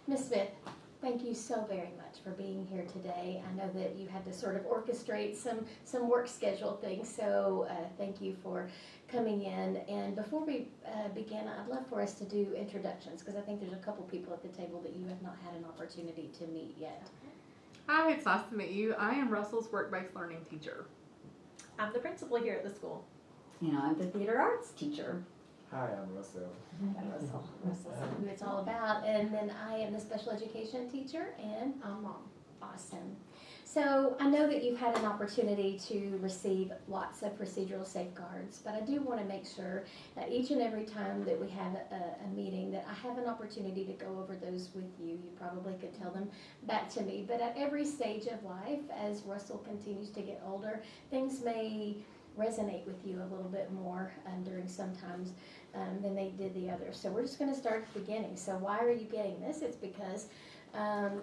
Ms. Smith, thank you so very much for being here today. I know that you had to sort of orchestrate some work schedule things, so thank you for coming in. And before we begin, I'd love for us to do introductions, because I think there's a couple people at the table that you have not had an opportunity to meet yet. Hi, it's nice to meet you. I am Russell's work-based learning teacher. I'm the principal here at the school. And I'm the theater arts teacher. Hi, I'm Russell. And Russell's who it's all about. And then I am the special education teacher, and I'm Mom. Awesome. So I know that you've had an opportunity to receive lots of procedural safeguards, but I do want to make sure that each and every time that we have a meeting that I have an opportunity to go over those with you. You probably could tell them back to me, but at every stage of life, as Russell continues to get older, things may resonate with you a little bit more during sometimes than they did the others. So we're just going to start at the beginning. So why are you getting this? It's because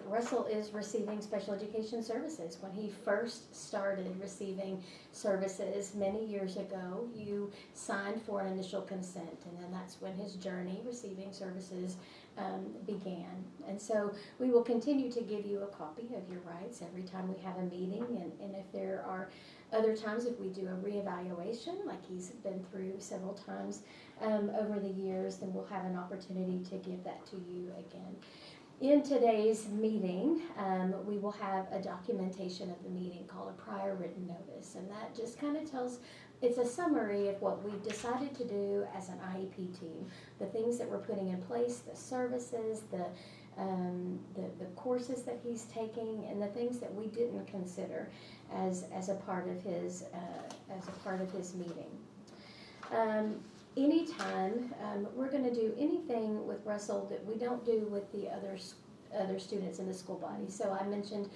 Russell is receiving special education services. When he first started receiving services many years ago, you signed for an initial consent, and then that's when his journey receiving services began. And so we will continue to give you a copy of your rights every time we have a meeting, and if there are other times, if we do a reevaluation, like he's been through several times over the years, then we'll have an opportunity to give that to you again. In today's meeting, we will have a documentation of the meeting called a prior written notice, and that just kind of tells, it's a summary of what we've decided to do as an IEP team, the things that we're putting in place, the services, the courses that he's taking, and the things that we didn't consider as a part of his meeting. Anytime we're going to do anything with Russell that we don't do with the other students in the school body. So I mentioned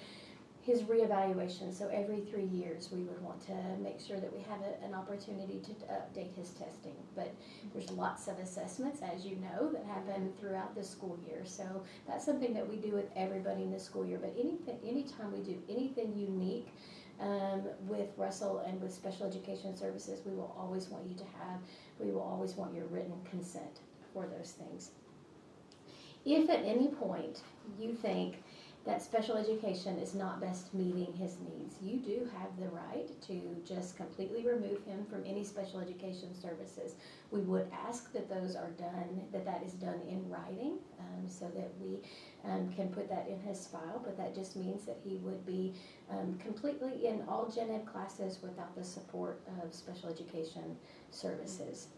his reevaluation. So every 3 years we would want to make sure that we have an opportunity to update his testing. But there's lots of assessments, as you know, that happen throughout the school year. So that's something that we do with everybody in the school year. But anytime we do anything unique with Russell and with special education services, we will always want your written consent for those things. If at any point you think that special education is not best meeting his needs, you do have the right to just completely remove him from any special education services. We would ask that those are done, that is done in writing, so that we can put that in his file, but that just means that he would be completely in all gen ed classes without the support of special education services.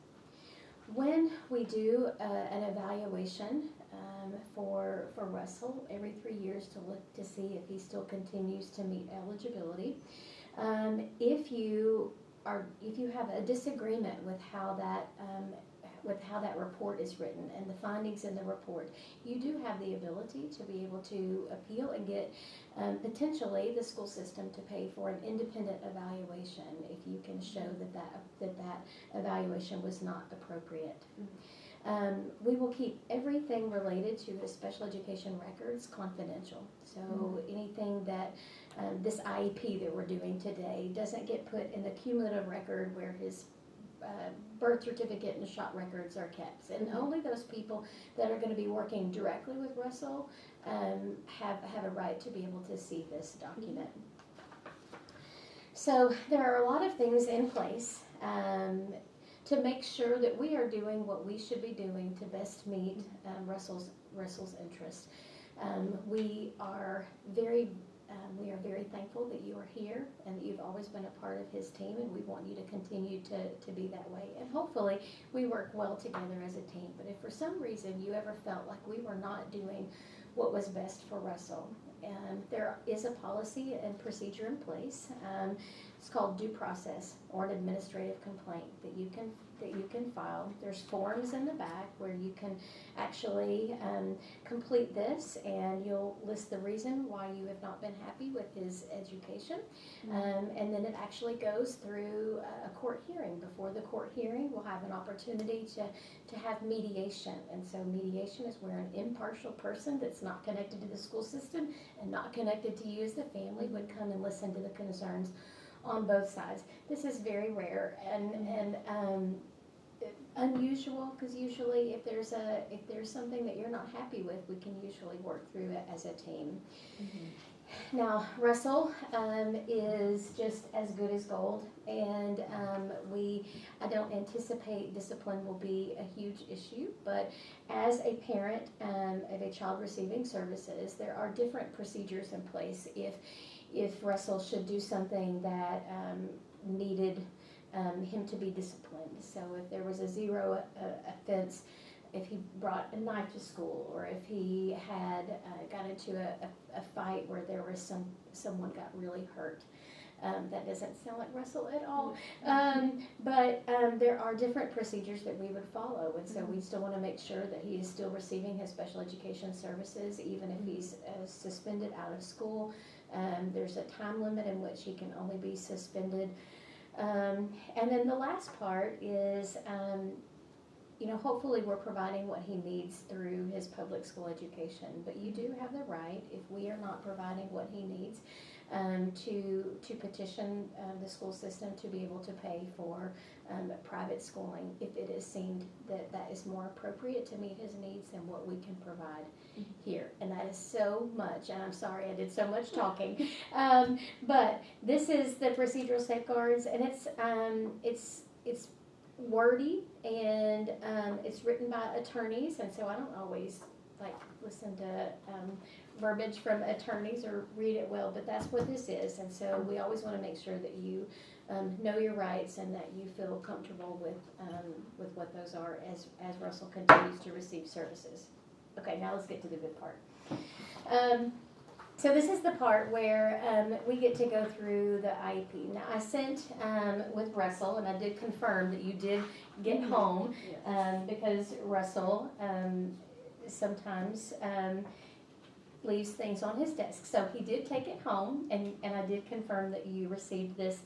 When we do an evaluation for Russell every 3 years to look to see if he still continues to meet eligibility, if you have a disagreement with how that report is written and the findings in the report, you do have the ability to be able to appeal and get potentially the school system to pay for an independent evaluation if you can show that evaluation was not appropriate. We will keep everything related to his special education records confidential. So anything that this IEP that we're doing today doesn't get put in the cumulative record where his birth certificate and shot records are kept. And only those people that are going to be working directly with Russell have a right to be able to see this document. So there are a lot of things in place to make sure that we are doing what we should be doing to best meet Russell's interest. We are very thankful that you are here and that you've always been a part of his team, and we want you to continue to be that way. And hopefully we work well together as a team. But if for some reason you ever felt like we were not doing what was best for Russell, there is a policy and procedure in place. It's called due process or an administrative complaint that you can file. There's forms in the back where you can actually complete this, and you'll list the reason why you have not been happy with his education, and then it actually goes through a court hearing. Before the court hearing, we'll have an opportunity to have mediation, and so mediation is where an impartial person that's not connected to the school system and not connected to you as the family would come and listen to the concerns on both sides. This is very rare, and unusual, because usually if there's something that you're not happy with, we can usually work through it as a team. Now, Russell is just as good as gold, and I don't anticipate discipline will be a huge issue, but as a parent of a child receiving services, there are different procedures in place if Russell should do something that needed him to be disciplined. So if there was a zero offense, if he brought a knife to school, or if he had got into a fight where there was someone got really hurt. That doesn't sound like Russell at all. But there are different procedures that we would follow, and so we still want to make sure that he is still receiving his special education services, even if he's suspended out of school. There's a time limit in which he can only be suspended. And then the last part is, hopefully we're providing what he needs through his public school education, but you do have the right, if we are not providing what he needs, to petition the school system to be able to pay for private schooling if it is seen that is more appropriate to meet his needs than what we can provide here. And that is so much, and I'm sorry I did so much talking, but this is the procedural safeguards, and it's wordy, and it's written by attorneys, and so I don't always listen to verbiage from attorneys or read it well, but that's what this is, and so we always want to make sure that you know your rights and that you feel comfortable with what those are as Russell continues to receive services. Okay, now let's get to the good part. So this is the part where we get to go through the IEP. Now I sent with Russell, and I did confirm that you did get home, because Russell sometimes leaves things on his desk. So he did take it home, and I did confirm that you received this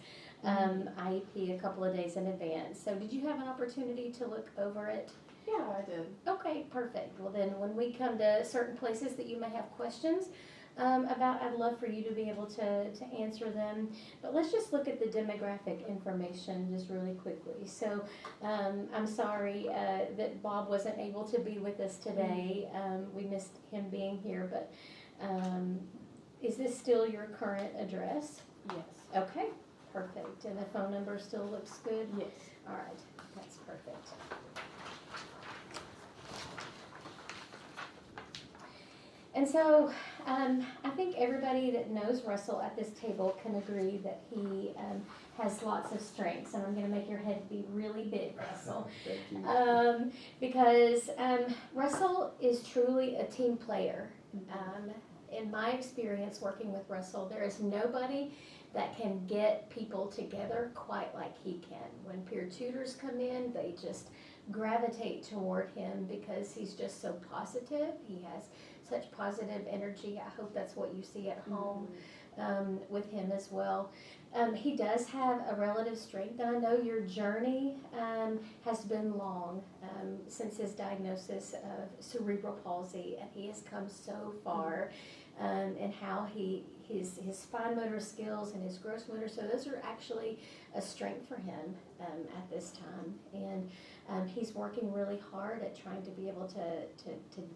IEP a couple of days in advance. So did you have an opportunity to look over it? Yeah, I did. Okay, perfect. Well then, when we come to certain places that you may have questions about, I'd love for you to be able to answer them. But let's just look at the demographic information just really quickly. So I'm sorry that Bob wasn't able to be with us today. We missed him being here, but is this still your current address? Yes. Okay, perfect. And the phone number still looks good? Yes. All right, that's perfect. And so I think everybody that knows Russell at this table can agree that he has lots of strengths, and I'm going to make your head be really big, Russell. Thank you. Because Russell is truly a team player. In my experience working with Russell, there is nobody that can get people together quite like he can. When peer tutors come in, they just gravitate toward him because he's just so positive. He has such positive energy. I hope that's what you see at home with him as well. He does have a relative strength, and I know your journey has been long since his diagnosis of cerebral palsy, and he has come so far. And how his fine motor skills and his gross motor, so those are actually a strength for him at this time. And he's working really hard at trying to be able to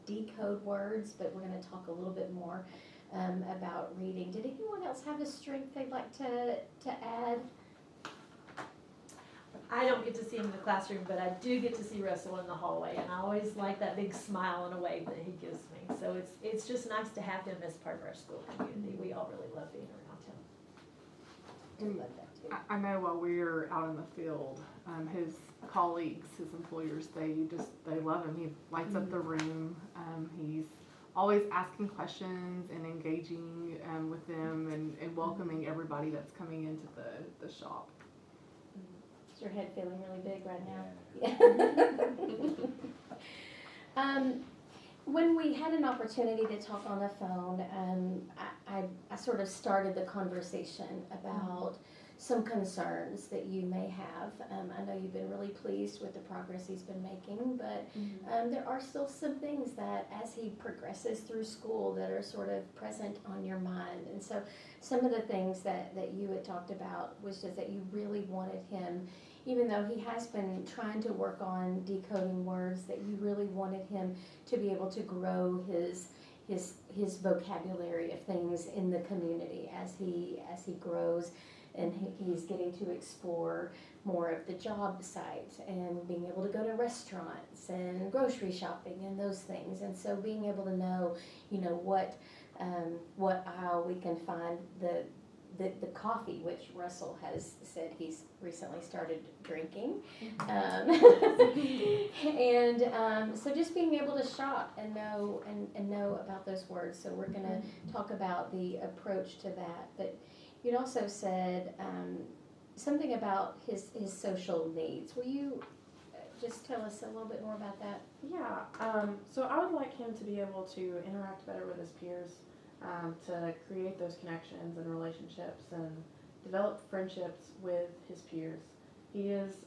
decode words, but we're going to talk a little bit more about reading. Did anyone else have a strength they'd like to add? I don't get to see him in the classroom, but I do get to see Russell in the hallway, and I always like that big smile and a wave that he gives me. So it's just nice to have him as part of our school community. We all really love being around him. I love that too. I know while we're out in the field, his colleagues, his employers, they love him. He lights up the room. He's always asking questions and engaging with them and welcoming everybody that's coming into the shop. Is your head feeling really big right now? Yeah. When we had an opportunity to talk on the phone, I sort of started the conversation about some concerns that you may have. I know you've been really pleased with the progress he's been making, but there are still some things that as he progresses through school that are sort of present on your mind. And so some of the things that you had talked about was just that you really wanted him even though he has been trying to work on decoding words, that you really wanted him to be able to grow his vocabulary of things in the community as he grows, and he's getting to explore more of the job site and being able to go to restaurants and grocery shopping and those things. And so being able to know, what aisle we can find the coffee, which Russell has said he's recently started drinking. So just being able to shop and know about those words. So we're going to talk about the approach to that. But you'd also said something about his social needs. Will you just tell us a little bit more about that? Yeah, so I would like him to be able to interact better with his peers, to create those connections and relationships and develop friendships with his peers. He is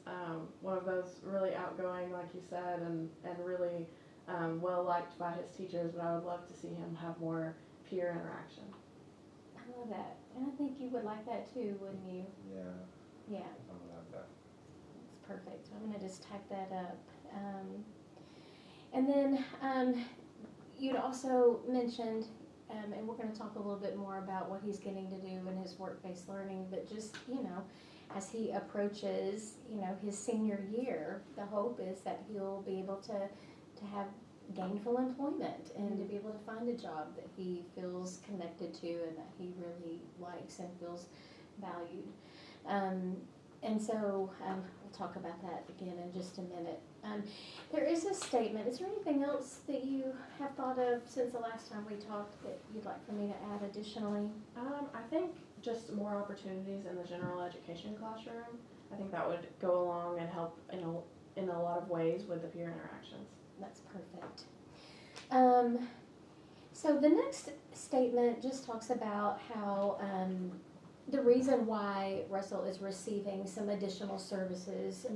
one of those really outgoing, like you said, and really well liked by his teachers, but I would love to see him have more peer interaction. I love that. And I think you would like that too, wouldn't you? Yeah, Yeah. something like that. That's perfect. I'm going to just type that up. And then you'd also mentioned, and we're going to talk a little bit more about what he's getting to do in his work-based learning, but just, as he approaches, his senior year, the hope is that he'll be able to have gainful employment and to be able to find a job that he feels connected to and that he really likes and feels valued. And so we'll talk about that again in just a minute. There is a statement. Is there anything else that you have thought of since the last time we talked that you'd like for me to add additionally? I think just more opportunities in the general education classroom. I think that would go along and help in a lot of ways with the peer interactions. That's perfect. So the next statement just talks about how the reason why Russell is receiving some additional services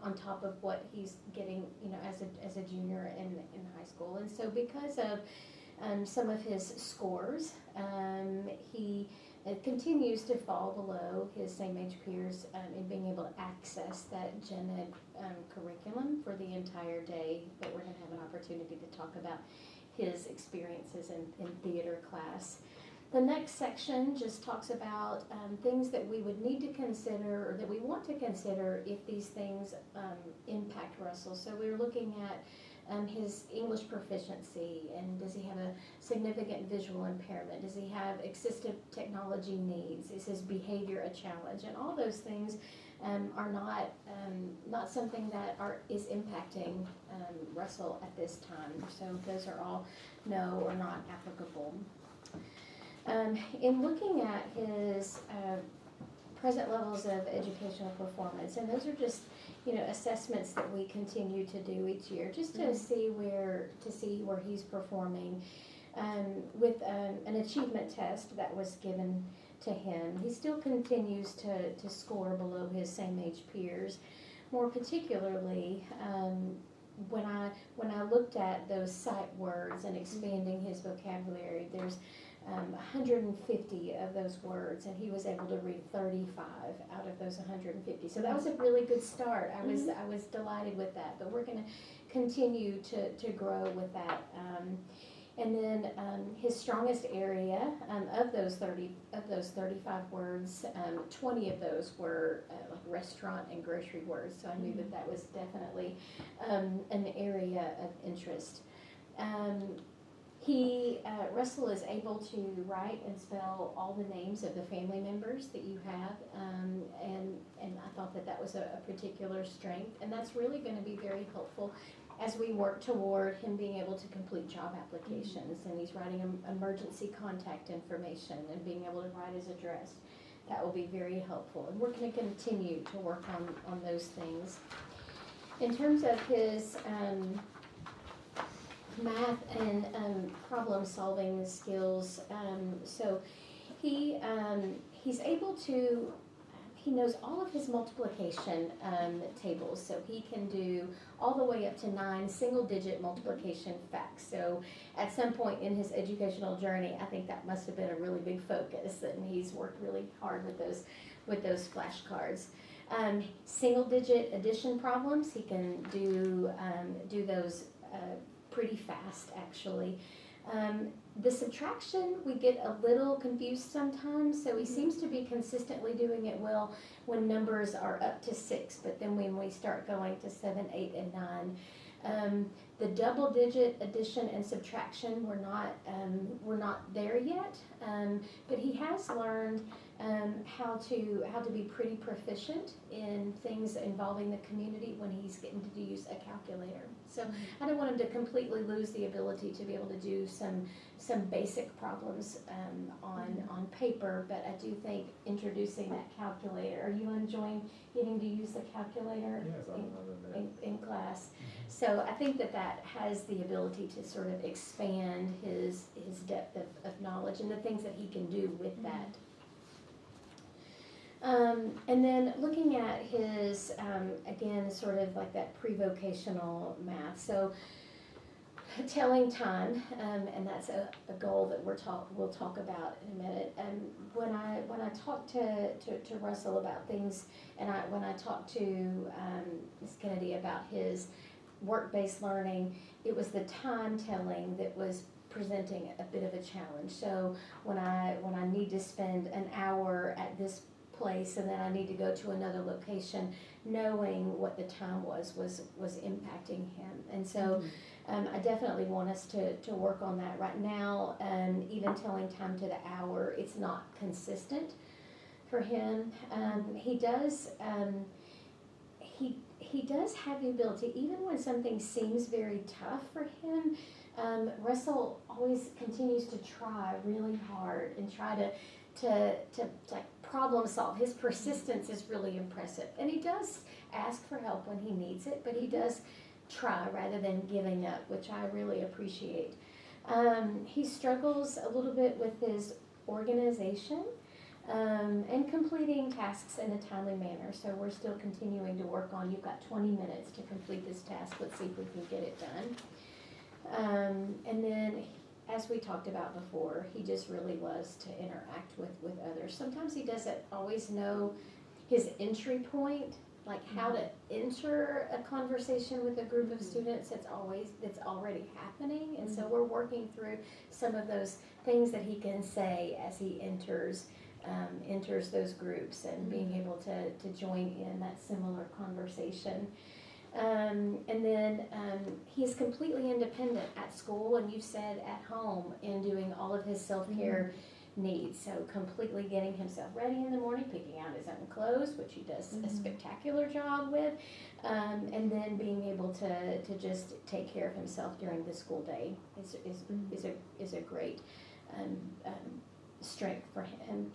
on top of what he's getting, as a junior in high school. And so because of some of his scores, he continues to fall below his same age peers in being able to access that gen ed curriculum for the entire day. But we're going to have an opportunity to talk about his experiences in theater class. The next section just talks about things that we would need to consider, or that we want to consider, if these things impact Russell. So we're looking at his English proficiency, and does he have a significant visual impairment? Does he have assistive technology needs? Is his behavior a challenge? And all those things are not something that is impacting Russell at this time. So those are all no or not applicable. In looking at his present levels of educational performance, and those are just assessments that we continue to do each year, just to see where he's performing. With an achievement test that was given to him, he still continues to score below his same age peers. More particularly, when I looked at those sight words and expanding his vocabulary, there's 150 of those words, and he was able to read 35 out of those 150. So that was a really good start. I was delighted with that. But we're going to continue to grow with that. And then his strongest area of those 35 words, 20 of those were like restaurant and grocery words. So I knew that was definitely an area of interest. Russell is able to write and spell all the names of the family members that you have, and I thought that was a particular strength, and that's really going to be very helpful as we work toward him being able to complete job applications, and he's writing emergency contact information and being able to write his address. That will be very helpful, and we're going to continue to work on those things. In terms of his math and problem-solving skills, so he's able to. He knows all of his multiplication tables, so he can do all the way up to 9 single-digit multiplication facts. So at some point in his educational journey, I think that must have been a really big focus, and he's worked really hard with those flashcards. Single-digit addition problems, he can do those pretty fast, actually. The subtraction, we get a little confused sometimes, so he seems to be consistently doing it well when numbers are up to 6, but then when we start going to 7, 8, and 9, the double-digit addition and subtraction, we're not there yet, but he has learned how to be pretty proficient in things involving the community when he's getting to use a calculator. So I don't want him to completely lose the ability to be able to do some basic problems on paper, but I do think introducing that calculator. Are you enjoying getting to use the calculator Yes, I love that. in class? So I think that has the ability to sort of expand his depth of knowledge and the things that he can do with that. And then looking at his, again, sort of like that pre-vocational math. So telling time, and that's a goal that we'll talk about in a minute. And when I talked to Russell about things, and when I talked to Ms. Kennedy about his work-based learning, it was the time telling that was presenting a bit of a challenge. So when I need to spend an hour at this place and then I need to go to another location, knowing what the time was impacting him. And so I definitely want us to work on that right now. Even telling time to the hour, it's not consistent for him. He does have the ability, even when something seems very tough for him, Russell always continues to try really hard and try to like problem solve. His persistence is really impressive, and he does ask for help when he needs it, but he does try rather than giving up, which I really appreciate. He struggles a little bit with his organization and completing tasks in a timely manner, so we're still continuing to work on. You've got 20 minutes to complete this task. Let's see if we can get it done. And then, as we talked about before, he just really loves to interact with others. Sometimes he doesn't always know his entry point, like how to enter a conversation with a group of students that's already happening. And so we're working through some of those things that he can say as he enters those groups and being able to join in that similar conversation. And then he's completely independent at school, and you've said at home, in doing all of his self-care needs. So completely getting himself ready in the morning, picking out his own clothes, which he does a spectacular job with, and then being able to just take care of himself during the school day is a great strength for him.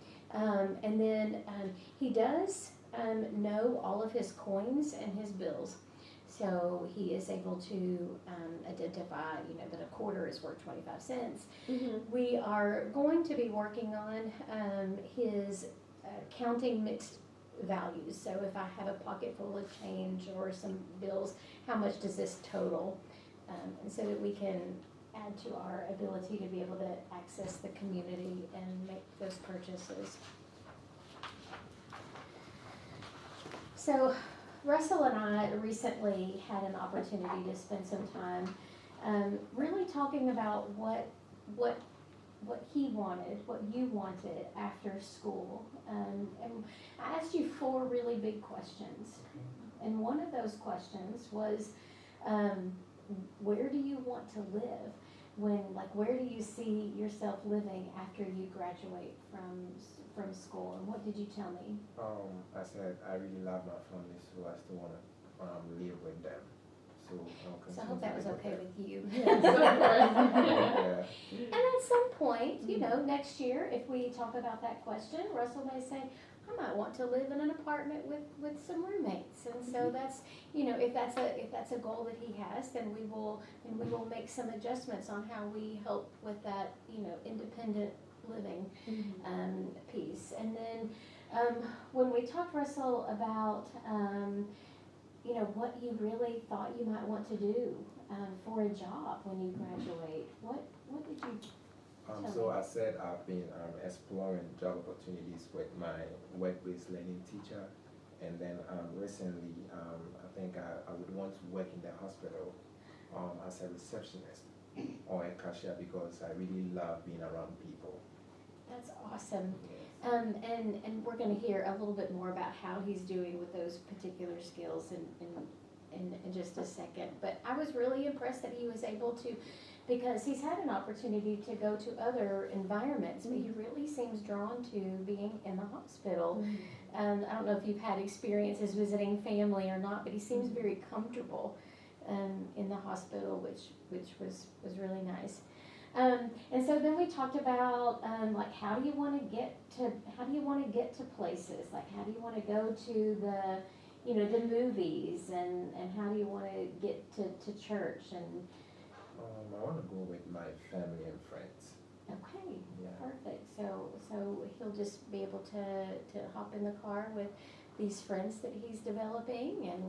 And then he does know all of his coins and his bills. So he is able to identify, that a quarter is worth 25 cents. We are going to be working on his counting mixed values. So if I have a pocket full of change or some bills, how much does this total? And so that we can add to our ability to be able to access the community and make those purchases. So Russell and I recently had an opportunity to spend some time really talking about what he wanted, what you wanted after school. And I asked you 4 really big questions. And one of those questions was, where do you want to live? Where do you see yourself living after you graduate from school? And what did you tell me? I said I really love my family, so I still want to live with them. So I hope that was okay with you. Yeah. And at some point, next year, if we talk about that question, Russell may say, I might want to live in an apartment with some roommates. And so that's, if that's a goal that he has, then we will make some adjustments on how we help with that, independent living piece. And then when we talked, Russell, about what you really thought you might want to do for a job when you graduate, what did you So I said I've been exploring job opportunities with my work-based learning teacher, And then recently, I think I would want to work in the hospital as a receptionist or a cashier because I really love being around people. That's awesome. And we're gonna hear a little bit more about how he's doing with those particular skills in just a second. But I was really impressed that he was able to, because he's had an opportunity to go to other environments, but he really seems drawn to being in the hospital. I don't know if you've had experiences visiting family or not, but he seems very comfortable in the hospital, which was really nice. And so then we talked about like how do you want to get to places, like how do you want to go to the movies, and how do you want to get to church, and I want to go with my family and friends. okay, Yeah. perfect. So he'll just be able to hop in the car with these friends that he's developing, and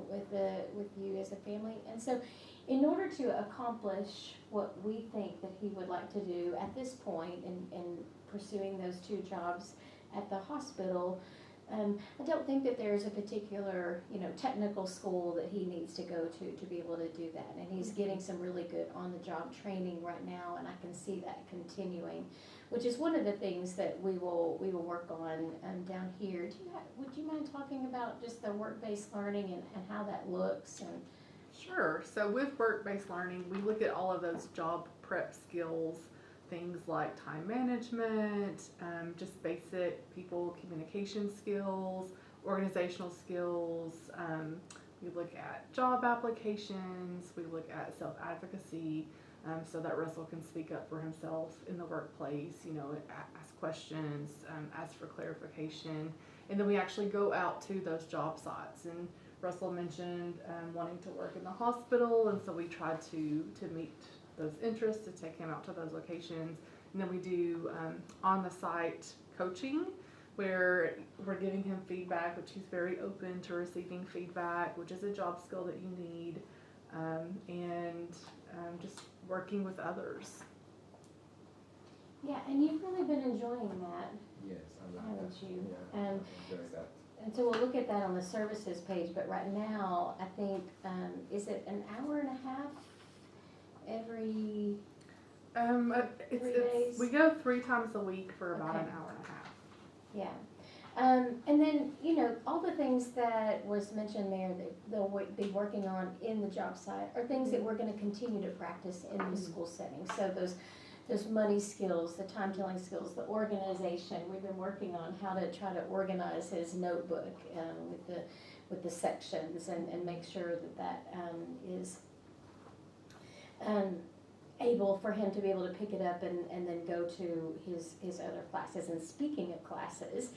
with you as a family. And so in order to accomplish what we think that he would like to do at this point in pursuing those 2 jobs at the hospital, I don't think that there's a particular, technical school that he needs to go to be able to do that. And he's getting some really good on-the-job training right now, and I can see that continuing, which is one of the things that we will work on down here. Would you mind talking about just the work-based learning and how that looks? And Sure. So with work-based learning, we look at all of those job prep skills, things like time management, just basic people communication skills, organizational skills. We look at job applications. We look at self-advocacy, so that Russell can speak up for himself in the workplace, ask questions, ask for clarification. And then we actually go out to those job sites. And Russell mentioned wanting to work in the hospital, and so we tried to meet those interests, to take him out to those locations. And then we do on-the-site coaching, where we're giving him feedback, which he's very open to receiving feedback, which is a job skill that you need, and just working with others. yeah, and you've really been enjoying that, Yes, I love haven't that. you? Yeah, I enjoy that. And so we'll look at that on the services page, but right now, I think, is it an hour and a half every, 3 days? We go 3 times a week for about Okay. an hour and a half. yeah. And then, all the things that was mentioned there that they'll be working on in the job site are things that we're gonna continue to practice in the school setting. So those money skills, the time telling skills, the organization. We've been working on how to try to organize his notebook with the sections and make sure that is able for him to be able to pick it up and then go to his other classes. And speaking of classes,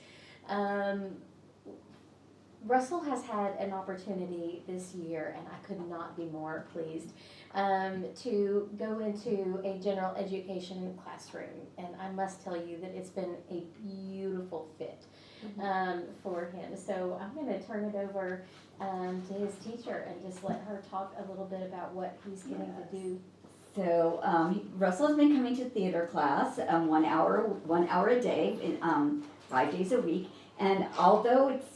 Russell has had an opportunity this year, and I could not be more pleased, to go into a general education classroom. And I must tell you that it's been a beautiful fit for him. So I'm going to turn it over to his teacher and just let her talk a little bit about what he's getting to do. So Russell has been coming to theater class 1 hour a day, 5 days a week. And although it's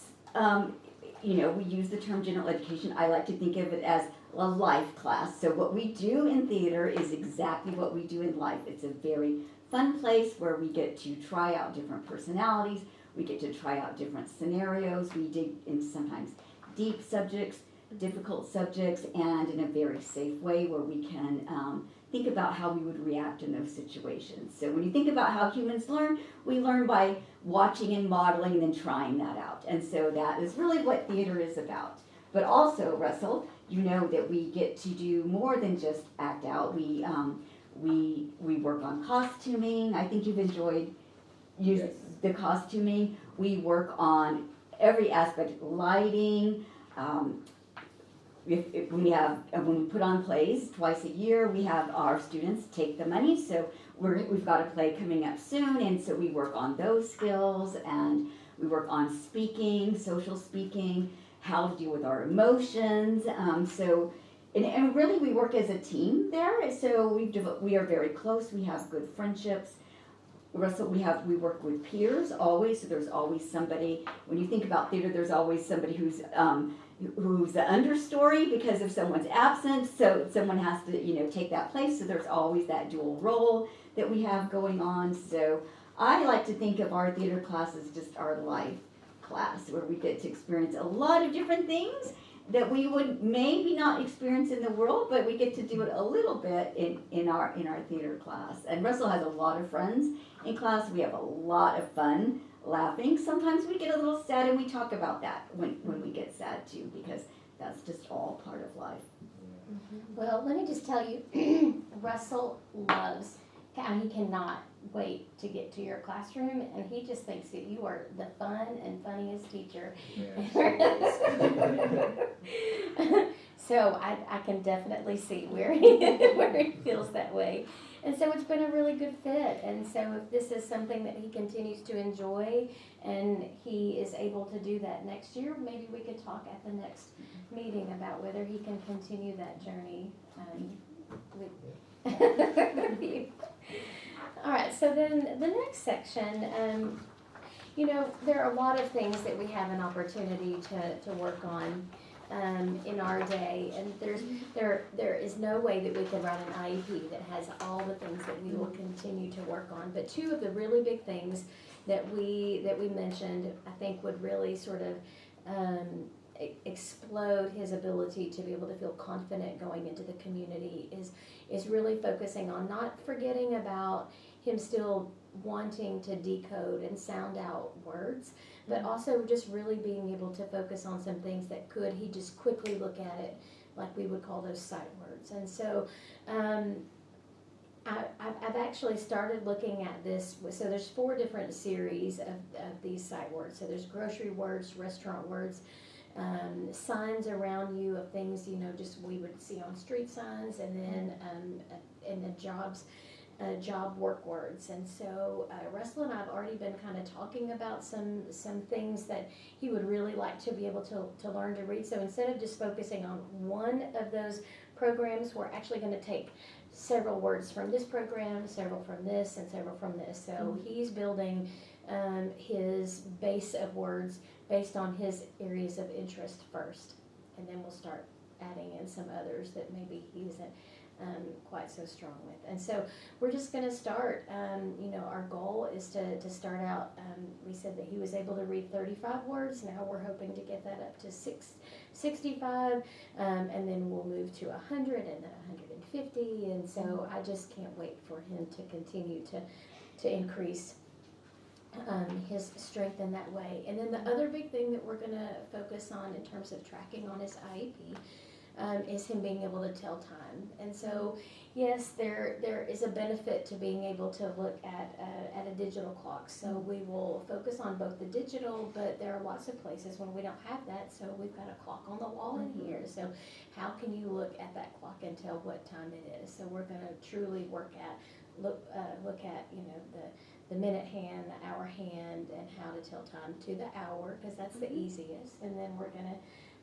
we use the term general education, I like to think of it as a life class. So what we do in theater is exactly what we do in life. It's a very fun place where we get to try out different personalities. We get to try out different scenarios. We dig into sometimes deep subjects, difficult subjects, and in a very safe way where we can think about how we would react in those situations. So when you think about how humans learn, we learn by watching and modeling and then trying that out. And so that is really what theater is about. But also, Russell, you know that we get to do more than just act out. We work on costuming. I think you've enjoyed the costuming. We work on every aspect, lighting. When we put on plays twice a year, we have our students take the money. So we've got a play coming up soon, and so we work on those skills, and we work on speaking, social speaking, how to deal with our emotions. And really we work as a team there. So we are very close. We have good friendships. Russell, we work with peers always, so there's always somebody, when you think about theater, there's always somebody who's the understory because if someone's absent, so someone has to, take that place, so there's always that dual role that we have going on. So I like to think of our theater class as just our life class, where we get to experience a lot of different things that we would maybe not experience in the world, but we get to do it a little bit in our theater class. And Russell has a lot of friends in class. We have a lot of fun laughing. Sometimes we get a little sad, and we talk about that when we get sad too, because that's just all part of life. Well, let me just tell you, Russell loves, he cannot wait to get to your classroom, and he just thinks that you are the fun and funniest teacher. So I can definitely see where he feels that way. And so it's been a really good fit. And so if this is something that he continues to enjoy and he is able to do that next year, maybe we could talk at the next meeting about whether he can continue that journey with you. All right, so then the next section, there are a lot of things that we have an opportunity to work on in our day, and there is no way that we can run an IEP that has all the things that we will continue to work on. But two of the really big things that we mentioned, I think, would really sort of explode his ability to be able to feel confident going into the community is really focusing on not forgetting about him still wanting to decode and sound out words, but also just really being able to focus on some things that he just quickly look at it, like we would call those sight words. And so I've actually started looking at this. So there's 4 different series of these sight words. So there's grocery words, restaurant words, signs around you of things, just we would see on street signs, and then in the job work words. And so Russell and I have already been kind of talking about some things that he would really like to be able to learn to read. So instead of just focusing on one of those programs, we're actually going to take several words from this program, several from this, and several from this. So he's building his base of words based on his areas of interest first, and then we'll start adding in some others that maybe he isn't quite so strong with. And so we're just going to start, our goal is to start out, we said that he was able to read 35 words. Now we're hoping to get that up to 65, and then we'll move to 100 and then 150. And so I just can't wait for him to continue to increase his strength in that way. And then the other big thing that we're going to focus on in terms of tracking on his IEP is him being able to tell time. And so, yes, there is a benefit to being able to look at a digital clock. So we will focus on both the digital, but there are lots of places when we don't have that. So we've got a clock on the wall in here. So how can you look at that clock and tell what time it is? So we're going to truly look at the minute hand, the hour hand, and how to tell time to the hour, because that's the easiest. And then we're going to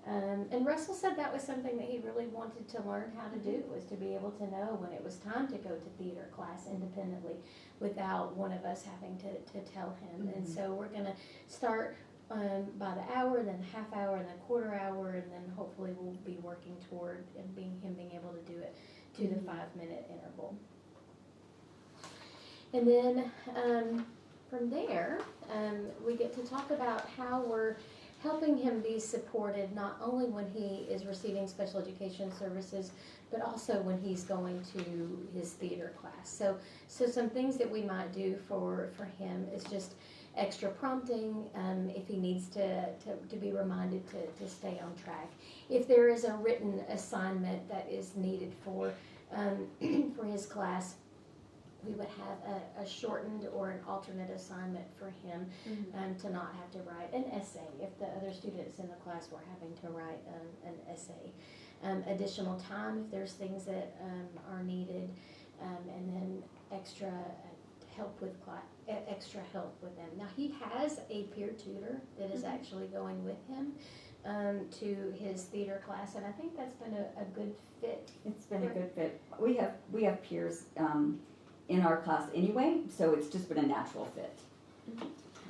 and Russell said that was something that he really wanted to learn how to do, was to be able to know when it was time to go to theater class independently without one of us having to tell him. And so we're going to start by the hour, then half hour, and then quarter hour, and then hopefully we'll be working toward him being able to do it to the 5-minute interval. And then from there, we get to talk about how we're helping him be supported not only when he is receiving special education services, but also when he's going to his theater class. So some things that we might do for him is just extra prompting, if he needs to be reminded to stay on track. If there is a written assignment that is needed for his class, we would have a shortened or an alternate assignment for him to not have to write an essay if the other students in the class were having to write an essay. Additional time if there's things that are needed, and then extra help with them. Now he has a peer tutor that is actually going with him to his theater class, and I think that's been a good fit. It's been a good fit. We have peers in our class anyway, so it's just been a natural fit.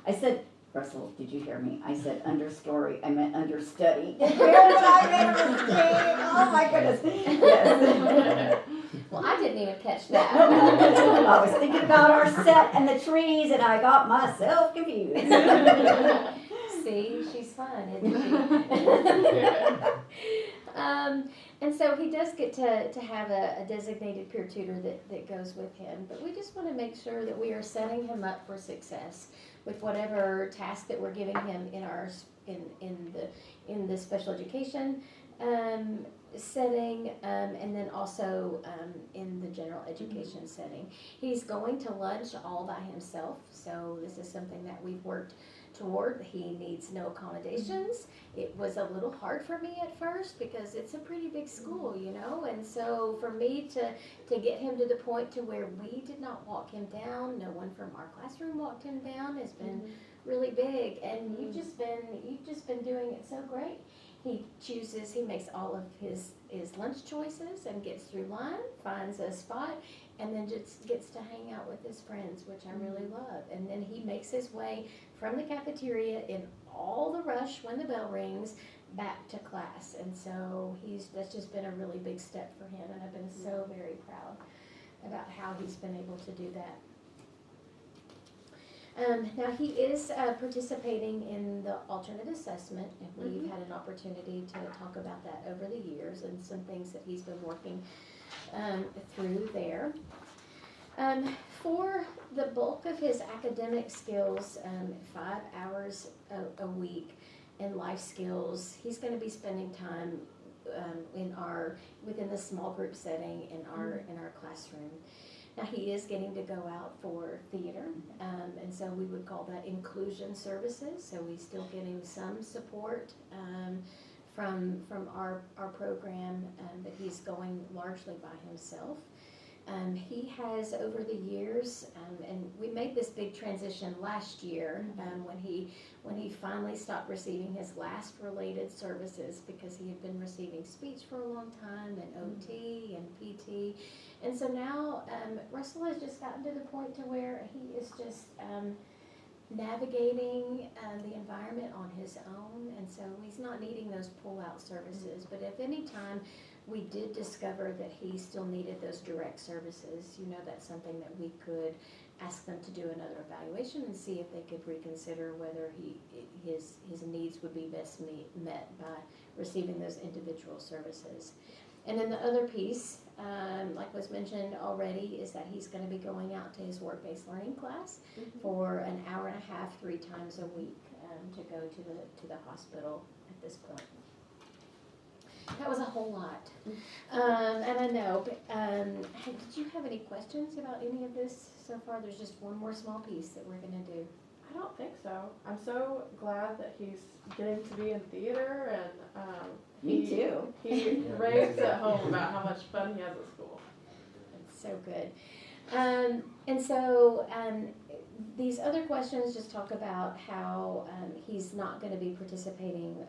I said, Russell, did you hear me? I said understory, I meant understudy. Here's what I made a mistake. Oh my goodness. Yes. Well, I didn't even catch that. I was thinking about our set and the trees and I got myself confused. See, she's fun, isn't she? And so he does get to have a designated peer tutor that goes with him, but we just want to make sure that we are setting him up for success with whatever task that we're giving him in the special education setting, and then also in the general education setting. He's going to lunch all by himself, so this is something that we've worked toward. He needs no accommodations. It was a little hard for me at first because it's a pretty big school, you know, and so for me to get him to the point to where we did not walk him down, no one from our classroom walked him down, has been really big, and you've just been doing it so great. He makes all of his lunch choices and gets through line, finds a spot, and then just gets to hang out with his friends, which I really love. And then he makes his way from the cafeteria in all the rush when the bell rings back to class. And so that's just been a really big step for him, and I've been so very proud about how he's been able to do that. Now he is participating in the alternate assessment, and we've had an opportunity to talk about that over the years and some things that he's been working through there. For the bulk of his academic skills, 5 hours a week, and life skills, he's going to be spending time within the small group setting in our classroom. Now he is getting to go out for theater, and so we would call that inclusion services. So he's still getting some support from our program, but he's going largely by himself. He has over the years, and we made this big transition last year when he finally stopped receiving his last related services because he had been receiving speech for a long time and OT and PT. And so now Russell has just gotten to the point to where he is just navigating the environment on his own, and so he's not needing those pull-out services. But if any time we did discover that he still needed those direct services, you know, that's something that we could ask them to do another evaluation and see if they could reconsider whether his needs would be best met by receiving those individual services. And then the other piece, like was mentioned already, is that he's going to be going out to his work-based learning class for an hour and a half, 3 times a week, to go to the hospital at this point. That was a whole lot, and I know. But did you have any questions about any of this so far? There's just one more small piece that we're going to do. I don't think so. I'm so glad that he's getting to be in theater, and Me too. He raves at home about how much fun he has at school. It's so good. And so these other questions just talk about how he's not going to be participating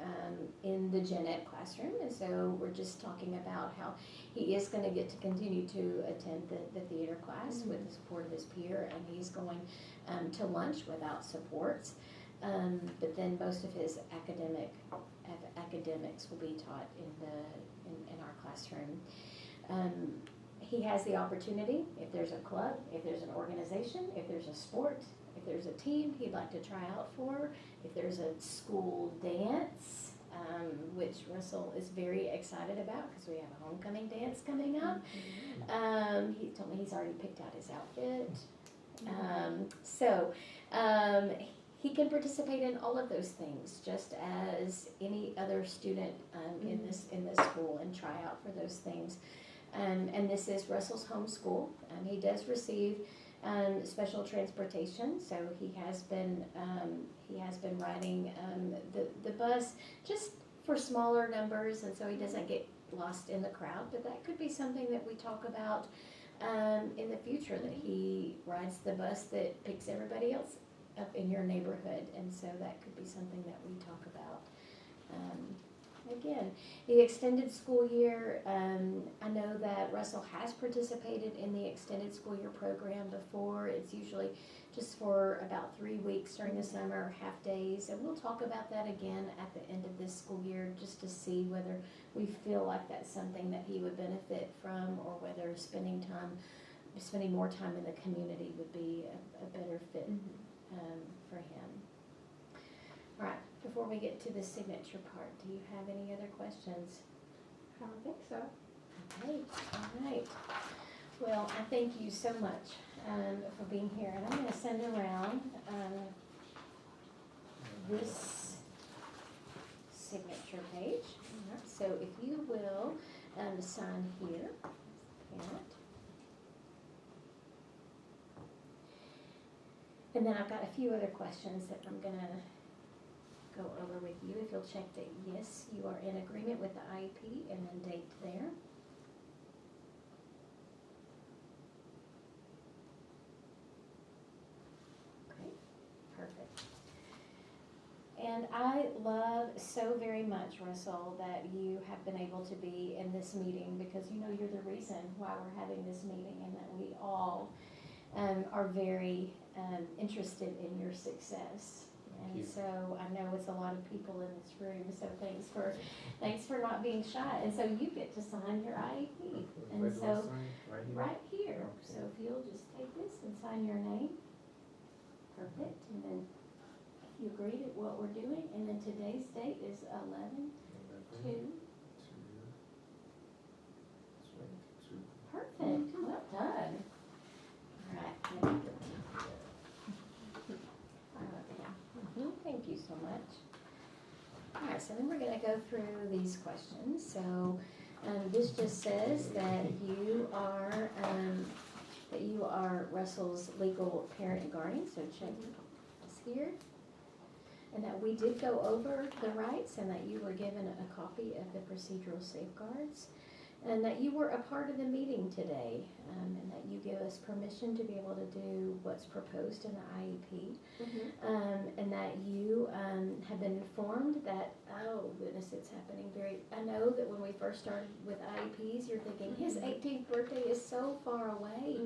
in the gen ed classroom, and so we're just talking about how he is going to get to continue to attend the theater class with the support of his peer, and he's going to lunch without supports, but then most of his academics will be taught in our classroom. He has the opportunity, if there's a club, if there's an organization, if there's a sport, if there's a team he'd like to try out for, if there's a school dance, which Russell is very excited about because we have a homecoming dance coming up. He told me he's already picked out his outfit. He can participate in all of those things just as any other student in this school and try out for those things. And this is Russell's home school. He does receive special transportation, so he has been riding the bus just for smaller numbers, and so he doesn't get lost in the crowd. But that could be something that we talk about in the future, that he rides the bus that picks everybody else up in your neighborhood, and so that could be something that we talk about. again, the extended school year, I know that Russell has participated in the extended school year program before. It's usually just for about 3 weeks during the summer, half days. And we'll talk about that again at the end of this school year just to see whether we feel like that's something that he would benefit from, or whether spending more time in the community would be a better fit for him. All right, before we get to the signature part, do you have any other questions? I don't think so. Okay, all right. Well, I thank you so much for being here, and I'm going to send around this signature page. All right, so if you will sign here, parent. And then I've got a few other questions that I'm going to go over with you. If you'll check that yes, you are in agreement with the IEP, and then date there. Okay, perfect. And I love so very much, Russell, that you have been able to be in this meeting, because you know you're the reason why we're having this meeting, and that we all are very interested in your success. And so I know it's a lot of people in this room, so thanks for not being shy. And so you get to sign your IEP. And so right here. So if you'll just take this and sign your name. Perfect. And then you agree to what we're doing. And then today's date is 11/2. Perfect. Well done. All right. Thank you so much. All right, so then we're going to go through these questions. So this just says that you are Russell's legal parent and guardian. So check this here, and that we did go over the rights, and that you were given a copy of the procedural safeguards, and that you were a part of the meeting today, and that you give us permission to be able to do what's proposed in the IEP, and that you have been informed that, oh goodness, it's happening I know that when we first started with IEPs, you're thinking, his 18th birthday is so far away,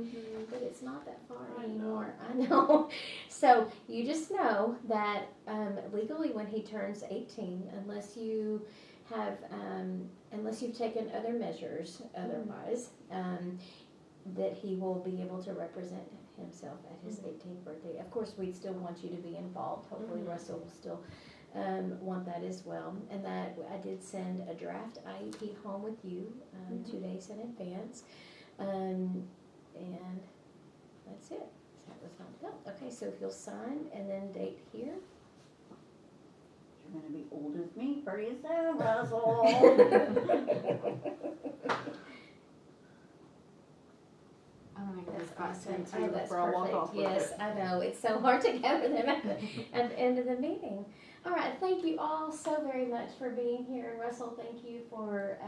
but it's not that far anymore. I know. So you just know that legally when he turns 18, unless you've taken other measures otherwise, that he will be able to represent himself at his 18th birthday. Of course, we'd still want you to be involved. Hopefully Russell will still want that as well. And that I did send a draft IEP home with you 2 days in advance. And that's it. That was not done. Okay, so if you'll sign and then date here. You're gonna be old as me pretty soon, Russell. I'm gonna give this back to awesome. you too That's before I walk perfect. off with Yes, it. I know. It's so hard to gather them at the end of the meeting. All right, thank you all so very much for being here. And Russell, thank you for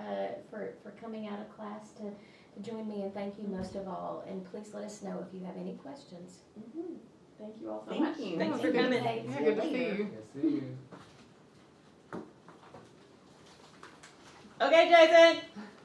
coming out of class to join me, and thank you most of all. And please let us know if you have any questions. Thank you all so Thank much. you. Thanks for Thank you. coming. Okay, Yeah, see good to see later. you. Yes, see you. Okay, Jason.